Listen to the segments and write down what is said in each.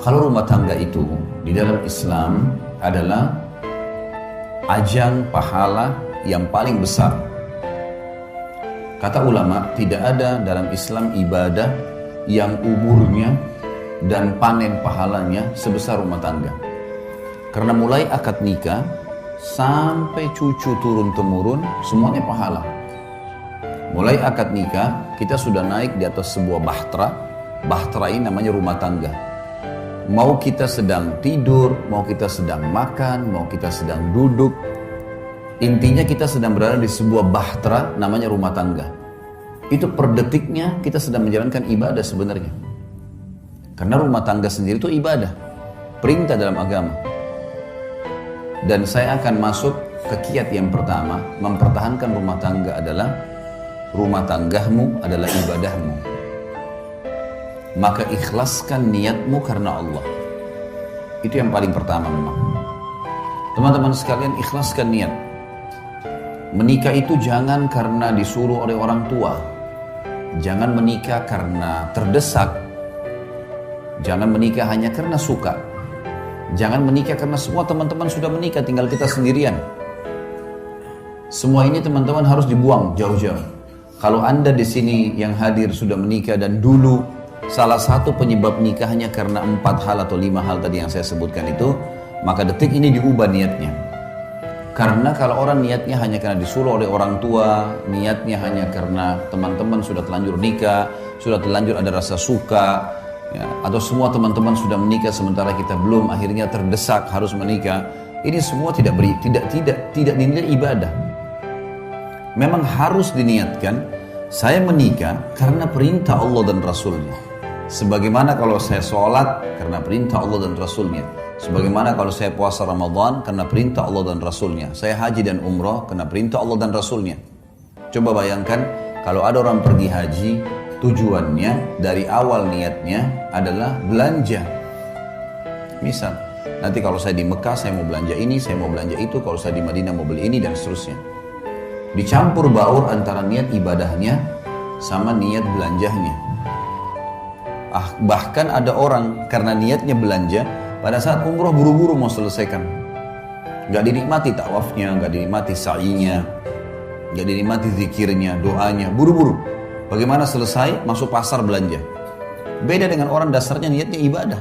Kalau rumah tangga itu di dalam Islam adalah ajang pahala yang paling besar. Kata ulama, tidak ada dalam Islam ibadah yang umurnya dan panen pahalanya sebesar rumah tangga. Karena mulai akad nikah sampai cucu turun-temurun semuanya pahala. Mulai akad nikah kita sudah naik di atas sebuah bahtera. Bahtera ini namanya rumah tangga. Mau kita sedang tidur, mau kita sedang makan, mau kita sedang duduk, intinya kita sedang berada di sebuah bahtera namanya rumah tangga. Itu per detiknya kita sedang menjalankan ibadah sebenarnya. Karena rumah tangga sendiri itu ibadah, perintah dalam agama. Dan saya akan masuk ke kiat yang pertama, mempertahankan rumah tangga adalah rumah tanggamu adalah ibadahmu. Maka ikhlaskan niatmu karena Allah. Itu yang paling pertama memang. Teman-teman sekalian, ikhlaskan niat. Menikah itu jangan karena disuruh oleh orang tua. Jangan menikah karena terdesak. Jangan menikah hanya karena suka. Jangan menikah karena semua teman-teman sudah menikah, tinggal kita sendirian. Semua ini teman-teman harus dibuang jauh-jauh. Kalau Anda di sini yang hadir sudah menikah dan dulu salah satu penyebab nikahnya karena 4 hal atau 5 hal tadi yang saya sebutkan itu, maka detik ini diubah niatnya. Karena kalau orang niatnya hanya karena disuruh oleh orang tua, niatnya hanya karena teman-teman sudah terlanjur nikah, sudah terlanjur ada rasa suka, ya, atau semua teman-teman sudah menikah sementara kita belum, akhirnya terdesak harus menikah. Ini semua tidak dinilai ibadah. Memang harus diniatkan, saya menikah karena perintah Allah dan Rasulnya. Sebagaimana kalau saya sholat karena perintah Allah dan Rasulnya. Sebagaimana kalau saya puasa Ramadan karena perintah Allah dan Rasulnya. Saya haji dan umrah karena perintah Allah dan Rasulnya. Coba bayangkan kalau ada orang pergi haji, tujuannya dari awal niatnya adalah belanja. Misal, nanti kalau saya di Mekah saya mau belanja ini, saya mau belanja itu. Kalau saya di Madinah mau beli ini dan seterusnya. Dicampur baur antara niat ibadahnya sama niat belanjahnya. Bahkan ada orang karena niatnya belanja, pada saat umroh buru-buru mau selesaikan. Gak dinikmati tawafnya, gak dinikmati sa'inya, gak dinikmati zikirnya, doanya, buru-buru. Bagaimana selesai, masuk pasar belanja. Beda dengan orang dasarnya niatnya ibadah.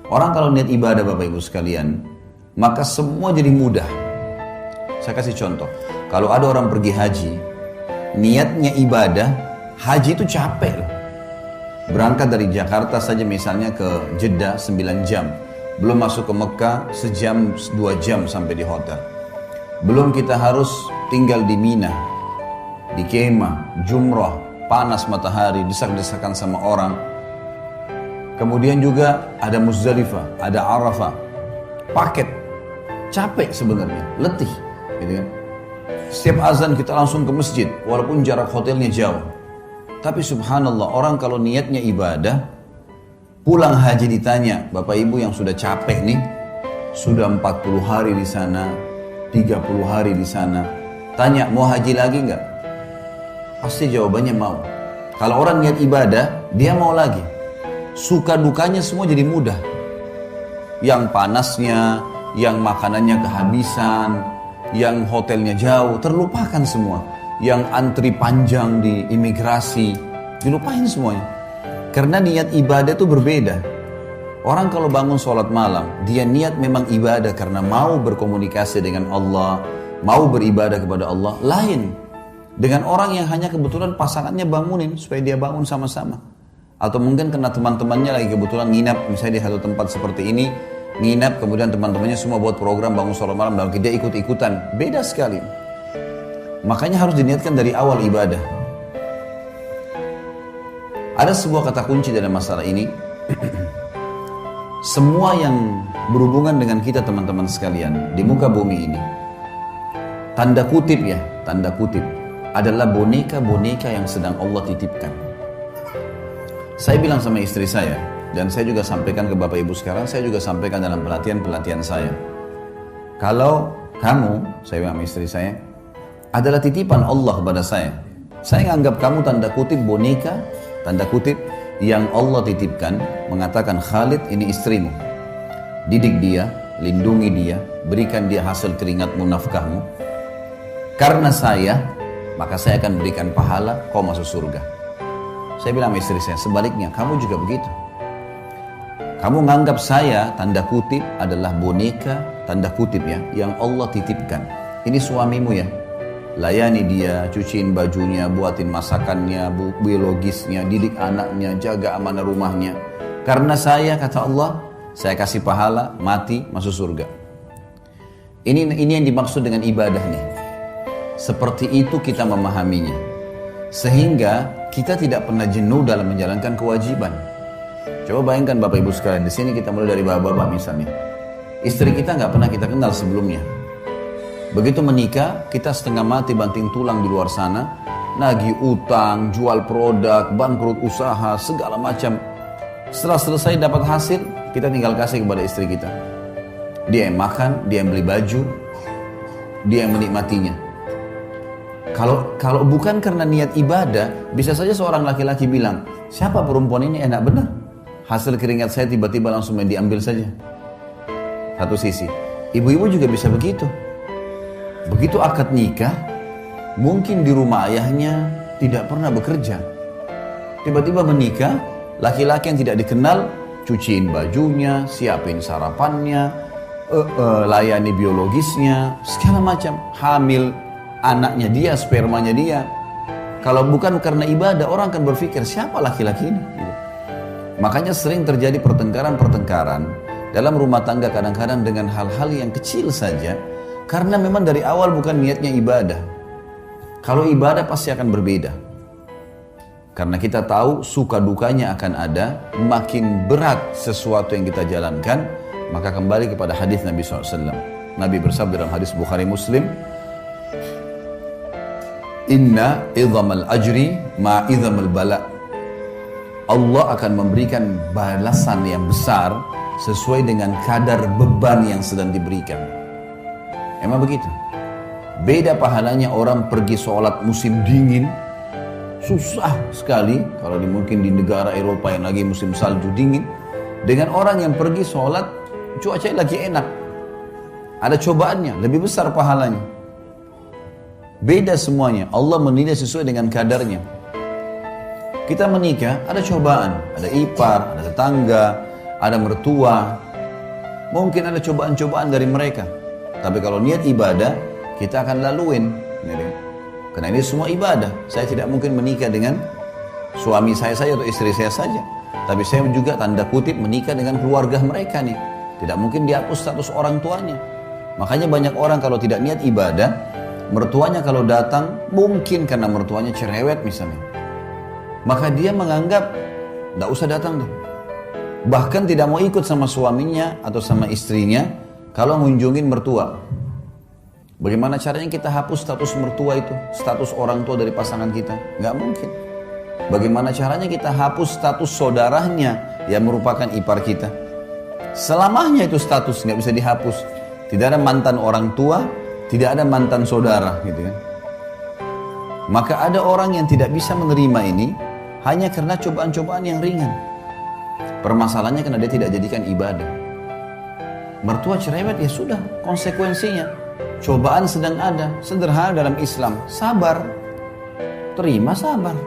Orang kalau niat ibadah Bapak Ibu sekalian, maka semua jadi mudah. Saya kasih contoh. Kalau ada orang pergi haji, niatnya ibadah, haji itu capek loh. Berangkat dari Jakarta saja misalnya ke Jeddah 9 jam. Belum masuk ke Mekah sejam 2 jam sampai di hotel. Belum kita harus tinggal di Mina, di kemah, jumrah, panas matahari, desak-desakan sama orang. Kemudian juga ada Muzdalifah, ada Arafah. Paket. Capek sebenarnya, letih. Gitu kan? Setiap azan kita langsung ke masjid, walaupun jarak hotelnya jauh. Tapi subhanallah, orang kalau niatnya ibadah, pulang haji ditanya, Bapak Ibu yang sudah capek nih, sudah 40 hari di sana, 30 hari di sana, tanya mau haji lagi nggak? Pasti jawabannya mau. Kalau orang niat ibadah, dia mau lagi. Suka dukanya semua jadi mudah. Yang panasnya, yang makanannya kehabisan, yang hotelnya jauh, terlupakan semua. Yang antri panjang di imigrasi, dilupain semuanya. Karena niat ibadah itu berbeda. Orang kalau bangun sholat malam, dia niat memang ibadah karena mau berkomunikasi dengan Allah, mau beribadah kepada Allah. Lain dengan orang yang hanya kebetulan pasangannya bangunin supaya dia bangun sama-sama. Atau mungkin karena teman-temannya lagi kebetulan nginap, misalnya di satu tempat seperti ini, nginap, kemudian teman-temannya semua buat program bangun sholat malam, dan dia ikut-ikutan. Beda sekali. Makanya harus diniatkan dari awal ibadah. Ada sebuah kata kunci dalam masalah ini. Semua yang berhubungan dengan kita teman-teman sekalian di muka bumi ini, tanda kutip ya, tanda kutip, adalah boneka-boneka yang sedang Allah titipkan. Saya bilang sama istri saya, dan saya juga sampaikan ke Bapak Ibu sekarang, saya juga sampaikan dalam pelatihan-pelatihan saya. Kalau kamu, saya bilang sama istri saya, adalah titipan Allah kepada saya. Saya anggap kamu tanda kutip boneka, tanda kutip, yang Allah titipkan, mengatakan Khalid ini istrimu. Didik dia, lindungi dia, berikan dia hasil keringatmu, nafkahmu. Karena saya, maka saya akan berikan pahala, kau masuk surga. Saya bilang sama istri saya, sebaliknya kamu juga begitu. Kamu nganggap saya, tanda kutip, adalah boneka, tanda kutip ya, yang Allah titipkan. Ini suamimu ya. Layani dia, cuciin bajunya, buatin masakannya, biologisnya, didik anaknya, jaga amanah rumahnya. Karena saya, kata Allah, saya kasih pahala, mati, masuk surga. Ini yang dimaksud dengan ibadah nih. Seperti itu kita memahaminya. Sehingga kita tidak pernah jenuh dalam menjalankan kewajiban. Coba bayangkan Bapak Ibu sekalian, di sini kita mulai dari bapak-bapak misalnya. Istri kita nggak pernah kita kenal sebelumnya. Begitu menikah, kita setengah mati banting tulang di luar sana, nagih utang, jual produk, bangkrut usaha, segala macam. Setelah selesai dapat hasil, kita tinggal kasih kepada istri kita. Dia yang makan, dia yang beli baju, dia yang menikmatinya. Kalau bukan karena niat ibadah, bisa saja seorang laki-laki bilang, siapa perempuan ini enak benar. Hasil keringat saya tiba-tiba langsung diambil saja. Satu sisi. Ibu-ibu juga bisa begitu. Begitu akad nikah, mungkin di rumah ayahnya tidak pernah bekerja. Tiba-tiba menikah, laki-laki yang tidak dikenal, cuciin bajunya, siapin sarapannya, layani biologisnya, segala macam. Hamil anaknya dia, spermanya dia. Kalau bukan karena ibadah, orang akan berpikir, siapa laki-laki ini? Gitu. Makanya sering terjadi pertengkaran-pertengkaran dalam rumah tangga kadang-kadang dengan hal-hal yang kecil saja. Karena memang dari awal bukan niatnya ibadah. Kalau ibadah pasti akan berbeda. Karena kita tahu suka dukanya akan ada, makin berat sesuatu yang kita jalankan, maka kembali kepada hadis Nabi SAW. Nabi bersabda dalam hadis Bukhari Muslim, Inna idhamal ajri ma idhamal bala. Allah akan memberikan balasan yang besar sesuai dengan kadar beban yang sedang diberikan. Emang begitu? Beda pahalanya orang pergi sholat musim dingin, susah sekali kalau mungkin di negara Eropa yang lagi musim salju dingin, dengan orang yang pergi sholat cuaca lagi enak, ada cobaannya, lebih besar pahalanya. Beda semuanya, Allah menilai sesuai dengan kadarnya. Kita menikah, ada cobaan, ada ipar, ada tetangga, ada mertua, mungkin ada cobaan-cobaan dari mereka. Tapi kalau niat ibadah, kita akan laluin. Karena ini semua ibadah. Saya tidak mungkin menikah dengan suami saya saja atau istri saya saja. Tapi saya juga tanda kutip menikah dengan keluarga mereka nih. Tidak mungkin dihapus status orang tuanya. Makanya banyak orang kalau tidak niat ibadah, mertuanya kalau datang, mungkin karena mertuanya cerewet misalnya, maka dia menganggap tidak usah datang deh. Bahkan tidak mau ikut sama suaminya atau sama istrinya kalau mengunjungin mertua. Bagaimana caranya kita hapus status mertua itu, status orang tua dari pasangan kita? Nggak mungkin. Bagaimana caranya kita hapus status saudaranya yang merupakan ipar kita? Selamanya itu status nggak bisa dihapus. Tidak ada mantan orang tua, tidak ada mantan saudara, gitu kan? Maka ada orang yang tidak bisa menerima ini hanya karena cobaan-cobaan yang ringan. Permasalahannya karena dia tidak jadikan ibadah. Mertua cerewet, ya sudah, konsekuensinya. Cobaan sedang ada, sederhana dalam Islam, sabar. Terima sabar.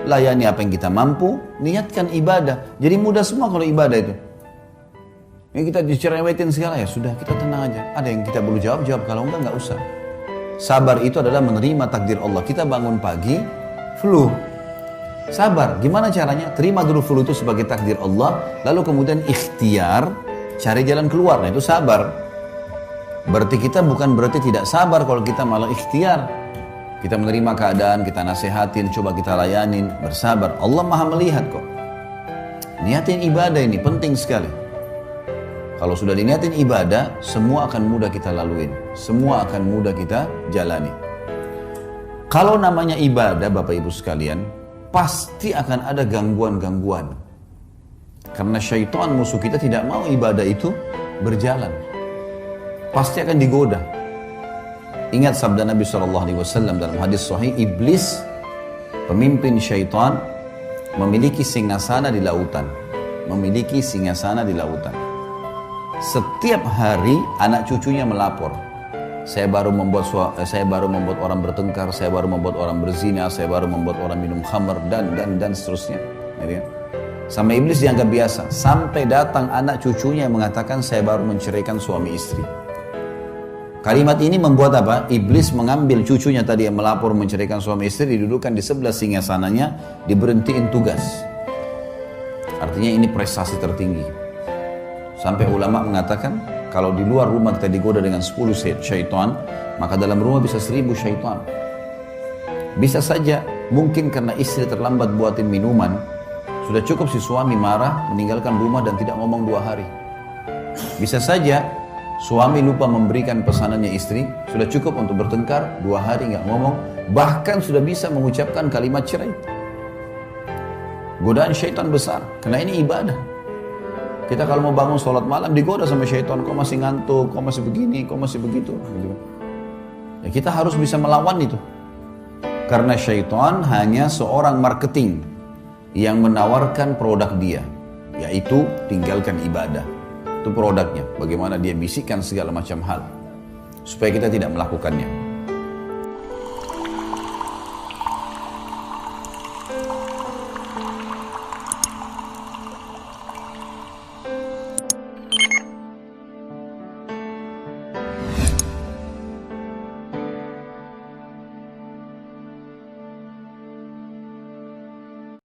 Layani apa yang kita mampu, niatkan ibadah. Jadi mudah semua kalau ibadah itu. Yang kita dicerewetin segala, ya sudah, kita tenang aja. Ada yang kita perlu jawab, kalau enggak usah. Sabar itu adalah menerima takdir Allah. Kita bangun pagi, flu. Sabar, gimana caranya? Terima dulu flu itu sebagai takdir Allah, lalu kemudian ikhtiar, cari jalan keluar. Nah itu sabar. Berarti kita bukan berarti tidak sabar kalau kita malah ikhtiar. Kita menerima keadaan, kita nasihatin, coba kita layanin, bersabar. Allah maha melihat kok. Niatin ibadah ini penting sekali. Kalau sudah diniatin ibadah, semua akan mudah kita laluin. Semua akan mudah kita jalani. Kalau namanya ibadah, Bapak Ibu sekalian, pasti akan ada gangguan-gangguan. Karena syaitan musuh kita tidak mau ibadah itu berjalan. Pasti akan digoda. Ingat sabda Nabi SAW dalam hadis sahih, iblis, pemimpin syaitan, memiliki singgasana di lautan. Memiliki singgasana di lautan. Setiap hari anak cucunya melapor. Saya baru membuat orang bertengkar, saya baru membuat orang berzina, saya baru membuat orang minum khamr dan seterusnya. Sama iblis dianggap biasa. Sampai datang anak cucunya yang mengatakan saya baru menceraikan suami istri. Kalimat ini membuat apa? Iblis mengambil cucunya tadi yang melapor menceraikan suami istri, didudukkan di sebelah singgasananya, diberhentiin tugas. Artinya ini prestasi tertinggi. Sampai ulama mengatakan, kalau di luar rumah kita digoda dengan 10 syaitan, maka dalam rumah bisa 1000 syaitan. Bisa saja, mungkin karena istri terlambat buatin minuman, sudah cukup si suami marah, meninggalkan rumah dan tidak ngomong 2 hari. Bisa saja, suami lupa memberikan pesanannya istri, sudah cukup untuk bertengkar, 2 hari nggak ngomong, bahkan sudah bisa mengucapkan kalimat cerai. Godaan syaitan besar, karena ini ibadah. Kita kalau mau bangun sholat malam digoda sama syaitan, kok masih ngantuk, kok masih begini, kok masih begitu. Ya, kita harus bisa melawan itu. Karena syaitan hanya seorang marketing yang menawarkan produk dia, yaitu tinggalkan ibadah. Itu produknya, bagaimana dia bisikkan segala macam hal supaya kita tidak melakukannya.